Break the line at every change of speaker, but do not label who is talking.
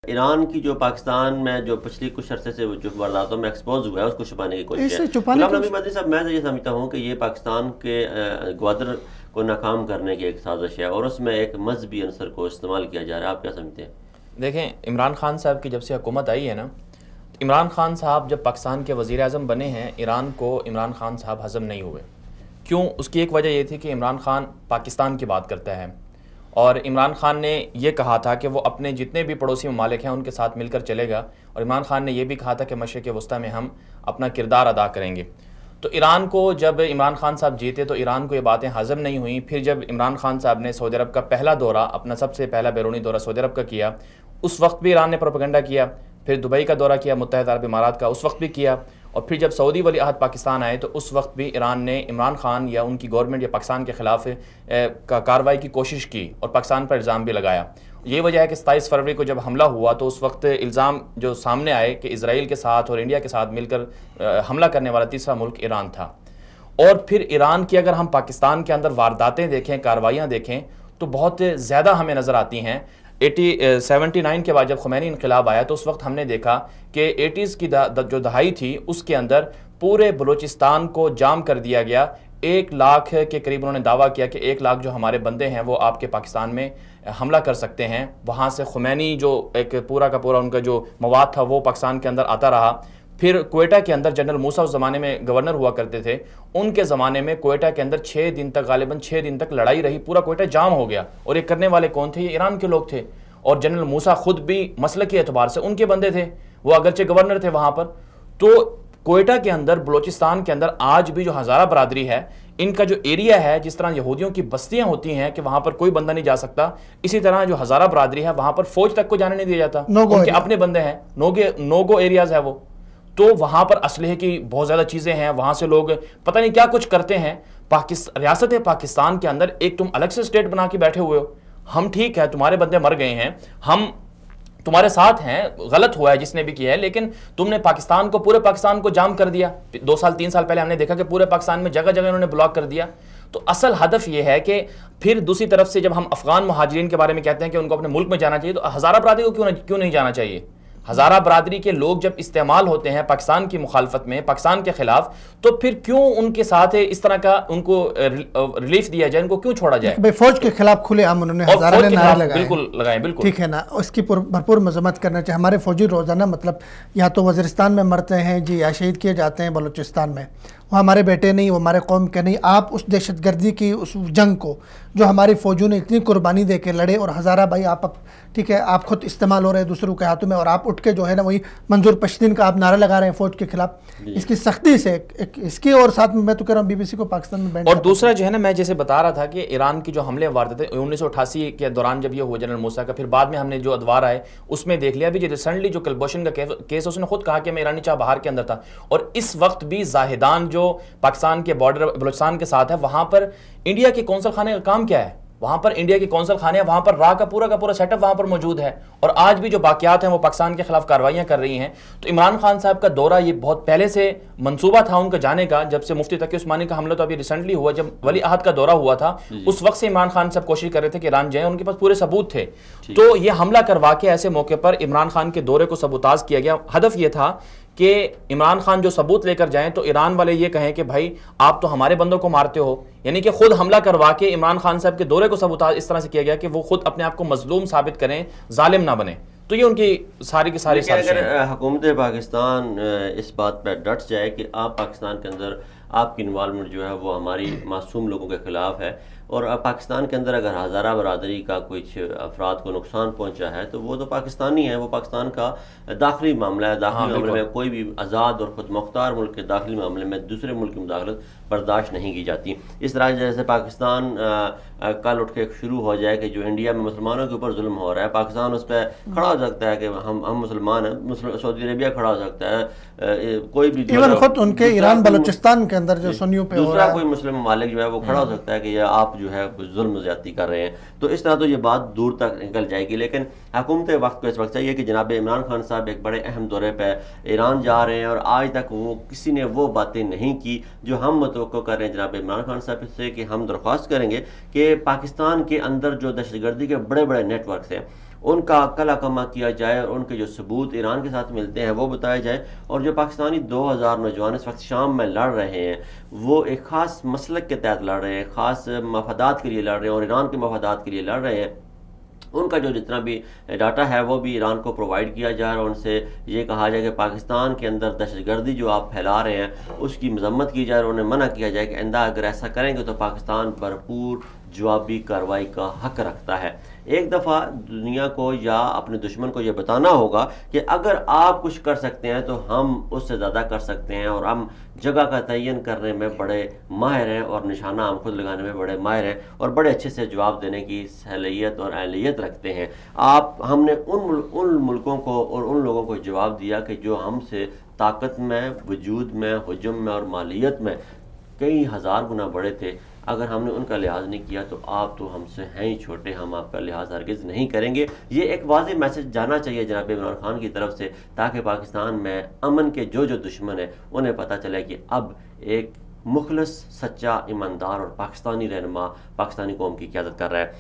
ایران کی جو پاکستان میں جو پچھلی کچھ عرصے سے جو وارداتوں میں ایکسپوز ہوا ہے اس کو چھپانے کی کوشش ہے. غلام نبی مدنی صاحب، میں یہ سمجھتا ہوں کہ یہ پاکستان کے گوادر کو ناکام کرنے کی ایک سازش ہے اور اس میں ایک مذہبی عنصر کو استعمال کیا جا رہا ہے. آپ کیا سمجھتے ہیں؟
دیکھیں، عمران خان صاحب کی جب سے حکومت آئی ہے نا، عمران خان صاحب جب پاکستان کے وزیر اعظم بنے ہیں، ایران کو عمران خان صاحب ہضم نہیں ہوئے. کیوں؟ اس کی ایک وجہ یہ تھی کہ عمران خان پاکستان کی بات کرتا ہے، اور عمران خان نے یہ کہا تھا کہ وہ اپنے جتنے بھی پڑوسی ممالک ہیں ان کے ساتھ مل کر چلے گا، اور عمران خان نے یہ بھی کہا تھا کہ مشرق وسطیٰ میں ہم اپنا کردار ادا کریں گے. تو ایران کو جب عمران خان صاحب جیتے تو ایران کو یہ باتیں ہضم نہیں ہوئیں. پھر جب عمران خان صاحب نے سعودی عرب کا پہلا دورہ، اپنا سب سے پہلا بیرونی دورہ سعودی عرب کا کیا، اس وقت بھی ایران نے پروپیگنڈا کیا. پھر دبئی کا دورہ کیا، متحدہ عرب امارات کا، اس وقت بھی کیا. اور پھر جب سعودی ولی عہد پاکستان آئے تو اس وقت بھی ایران نے عمران خان یا ان کی گورنمنٹ یا پاکستان کے خلاف کارروائی کی کوشش کی اور پاکستان پر الزام بھی لگایا. یہ وجہ ہے کہ 27 فروری کو جب حملہ ہوا تو اس وقت الزام جو سامنے آئے کہ اسرائیل کے ساتھ اور انڈیا کے ساتھ مل کر حملہ کرنے والا تیسرا ملک ایران تھا. اور پھر ایران کی اگر ہم پاکستان کے اندر وارداتیں دیکھیں، کارروائیاں دیکھیں تو بہت زیادہ ہمیں نظر آتی ہیں. 79 کے بعد جب خمینی انقلاب آیا تو اس وقت ہم نے دیکھا کہ 80s کی جو دہائی تھی اس کے اندر پورے بلوچستان کو جام کر دیا گیا. 1 لاکھ کے قریب انہوں نے دعویٰ کیا کہ 1 لاکھ جو ہمارے بندے ہیں وہ آپ کے پاکستان میں حملہ کر سکتے ہیں. وہاں سے خمینی جو ایک پورا کا پورا ان کا جو مواد تھا وہ پاکستان کے اندر آتا رہا. پھر کوئٹہ کے اندر جنرل موسیٰ اس زمانے میں گورنر ہوا کرتے تھے، ان کے زمانے میں کوئٹہ کے اندر 6 دن تک، غالباً 6 دن تک لڑائی رہی، پورا کوئٹہ جام ہو گیا. اور یہ کرنے والے کون تھے؟ یہ ایران کے لوگ تھے. اور جنرل موسیٰ خود بھی مسلک کے اعتبار سے ان کے بندے تھے، وہ اگرچہ گورنر تھے وہاں پر. تو کوئٹہ کے اندر، بلوچستان کے اندر آج بھی جو ہزارہ برادری ہے، ان کا جو ایریا ہے، جس طرح یہودیوں کی بستیاں ہوتی ہیں کہ وہاں پر کوئی بندہ نہیں جا سکتا، اسی طرح جو ہزارہ برادری ہے وہاں پر فوج تک کو جانے نہیں دیا جاتا. ان کے اپنے بندے ہیں، نوگو ایریاز ہے وہ. تو وہاں پر اسلحے کی بہت زیادہ چیزیں ہیں، وہاں سے لوگ پتہ نہیں کیا کچھ کرتے ہیں. ریاست پاکستان کے اندر ایک تم الگ سے اسٹیٹ بنا کے بیٹھے ہوئے ہو. ہم ٹھیک ہے، تمہارے بندے مر گئے ہیں، ہم تمہارے ساتھ ہیں، غلط ہوا ہے جس نے بھی کیا ہے، لیکن تم نے پاکستان کو، پورے پاکستان کو جام کر دیا. 2 سال 3 سال پہلے ہم نے دیکھا کہ پورے پاکستان میں جگہ جگہ انہوں نے بلاک کر دیا. تو اصل ہدف یہ ہے کہ پھر دوسری طرف سے جب ہم افغان مہاجرین کے بارے میں کہتے ہیں کہ ان کو اپنے ملک میں جانا چاہیے، تو ہزارہ برادری کو کیوں نہیں جانا چاہیے؟ ہزارہ برادری کے لوگ جب استعمال ہوتے ہیں پاکستان کی مخالفت میں، پاکستان کے خلاف، تو پھر کیوں ان کے ساتھ اس طرح کا ان کو ریلیف دیا جائے، ان کو کیوں چھوڑا جائے؟
فوج کے خلاف کھلے عام انہوں نے ہزارہ نے نعرے لگائے.
بالکل لگائیں، بالکل
ٹھیک ہے نا. اس کی بھرپور مذمت کرنا چاہیے. ہمارے فوجی روزانہ مطلب یا تو وزیرستان میں مرتے ہیں جی، یا شہید کیے جاتے ہیں بلوچستان میں. وہ ہمارے بیٹے نہیں، وہ ہمارے قوم کے نہیں. آپ اس دہشت گردی کی اس جنگ کو جو ہماری فوجوں نے اتنی قربانی دے کے لڑے، اور ہزارہ بھائی آپ ٹھیک ہے، آپ خود استعمال ہو رہے ہیں دوسروں کے ہاتھوں میں، اور آپ اٹھ کے جو ہے نا وہی منظور پشتین کا آپ نعرہ لگا رہے ہیں فوج کے خلاف. اس کی سختی سے اس کی، اور ساتھ میں تو کہہ رہا ہوں BBC کو پاکستان میں بینڈ.
اور دوسرا جو ہے نا، میں جیسے بتا رہا تھا کہ ایران کی جو حملے وارداتیں 1988 کے دوران جب یہ ہوا جنرل موسیٰ کا، پھر بعد میں ہم نے جو ادوار آئے اس میں دیکھ لیا بھی. جو ریسنٹلی جو کلبھوشن کا کیس، اس نے خود کہا کہ میں ایرانی چاہ بہار کے اندر تھا. اور اس وقت بھی زاہدان جو پاکستان کے بارڈر بلوچستان کے ساتھ ہے، وہاں پر انڈیا کے قونصل خانے کا کام کیا ہے؟ وہاں پر انڈیا کی قونصل خانے ہیں، وہاں پر را کا پورا سیٹ اپ وہاں پر موجود ہے. اور آج بھی جو باقیات ہیں وہ پاکستان کے خلاف کارروائیاں کر رہی ہیں. تو عمران خان صاحب کا دورہ یہ بہت پہلے سے منصوبہ تھا ان کا جانے کا. جب سے مفتی تقی عثمانی کا حملہ تو ابھی ریسنٹلی ہوا، جب ولی عہد کا دورہ ہوا تھا، اس وقت سے عمران خان صاحب کوشش کر رہے تھے کہ ایران جائیں، ان کے پاس پورے ثبوت تھے. تو یہ حملہ کروا کے ایسے موقع پر عمران خان کے دورے کو سبوتاژ کیا گیا. ہدف یہ تھا کہ عمران خان جو ثبوت لے کر جائیں تو ایران والے یہ کہیں کہ بھائی آپ تو ہمارے بندوں کو مارتے ہو. یعنی کہ خود حملہ کروا کے عمران خان صاحب کے دورے کو سبوتاژ اس طرح سے کیا گیا کہ وہ خود اپنے آپ کو مظلوم ثابت کریں، ظالم نہ بنیں. تو یہ ان کی ساری کی ساری
اگر حکومت پاکستان اس بات پہ ڈٹ جائے کہ آپ پاکستان کے اندر آپ کی انوالومنٹ جو ہے وہ ہماری معصوم لوگوں کے خلاف ہے، اور پاکستان کے اندر اگر ہزارہ برادری کا کچھ افراد کو نقصان پہنچا ہے تو وہ تو پاکستانی ہے، وہ پاکستان کا داخلی معاملہ ہے. داخلی معاملے میں کوئی بھی آزاد اور خود مختار ملک کے داخلی معاملے میں دوسرے ملک کی مداخلت برداشت نہیں کی جاتی. اس طرح جیسے پاکستان کل اٹھ کے شروع ہو جائے کہ جو انڈیا میں مسلمانوں کے اوپر ظلم ہو رہا ہے، پاکستان اس پہ کھڑا ہو سکتا ہے کہ ہم مسلمان ہیں. سعودی عربیہ کھڑا ہو سکتا ہے، کوئی بھی
ایون خود ان کے ایران بلوچستان کے اندر جو سنیوں پہ
دوسرا کوئی مسلم ممالک جو ہے وہ کھڑا ہو سکتا ہے کہ یہ آپ جو ہے ظلم زیادتی کر رہے ہیں. تو اس طرح تو یہ بات دور تک نکل جائے گی. لیکن حکومت وقت کو اس وقت چاہیے کہ جناب عمران خان صاحب ایک بڑے اہم دورے پہ ایران جا رہے ہیں، اور آج تک وہ کسی نے وہ باتیں نہیں کی جو ہم متوقع کر رہے ہیں جناب عمران خان صاحب سے، کہ ہم درخواست کریں گے کہ پاکستان کے اندر جو دہشت گردی کے بڑے بڑے نیٹ ورکس ہیں ان کا کلا کما کیا جائے اور ان کے جو ثبوت ایران کے ساتھ ملتے ہیں وہ بتائے جائیں، اور جو پاکستانی 2000 نوجوان اس وقت شام میں لڑ رہے ہیں وہ ایک خاص مسلک کے تحت لڑ رہے ہیں، خاص مفادات کے لیے لڑ رہے ہیں اور ایران کے مفادات کے لیے لڑ رہے ہیں، ان کا جو جتنا بھی ڈاٹا ہے وہ بھی ایران کو پرووائڈ کیا جائے اور ان سے یہ کہا جائے کہ پاکستان کے اندر دہشت گردی جو آپ پھیلا رہے ہیں اس کی مذمت کی جائے اور انہیں منع کیا جائے کہ آئندہ اگر ایسا کریں گے تو پاکستان بھرپور جوابی کارروائی کا حق رکھتا ہے۔ ایک دفعہ دنیا کو یا اپنے دشمن کو یہ بتانا ہوگا کہ اگر آپ کچھ کر سکتے ہیں تو ہم اس سے زیادہ کر سکتے ہیں، اور ہم جگہ کا تعین کرنے میں بڑے ماہر ہیں اور نشانہ ہم خود لگانے میں بڑے ماہر ہیں اور بڑے اچھے سے جواب دینے کی صلاحیت اور اہلیت رکھتے ہیں۔ ہم نے ان ملکوں کو اور ان لوگوں کو جواب دیا کہ جو ہم سے طاقت میں، وجود میں، حجم میں اور مالیت میں کئی ہزار گنا بڑے تھے، اگر ہم نے ان کا لحاظ نہیں کیا تو آپ تو ہم سے ہیں ہی چھوٹے، ہم آپ کا لحاظ ہرگز نہیں کریں گے۔ یہ ایک واضح میسج جانا چاہیے جناب عمران خان کی طرف سے، تاکہ پاکستان میں امن کے جو دشمن ہیں انہیں پتہ چلے کہ اب ایک مخلص، سچا، ایماندار اور پاکستانی رہنما پاکستانی قوم کی قیادت کر رہا ہے۔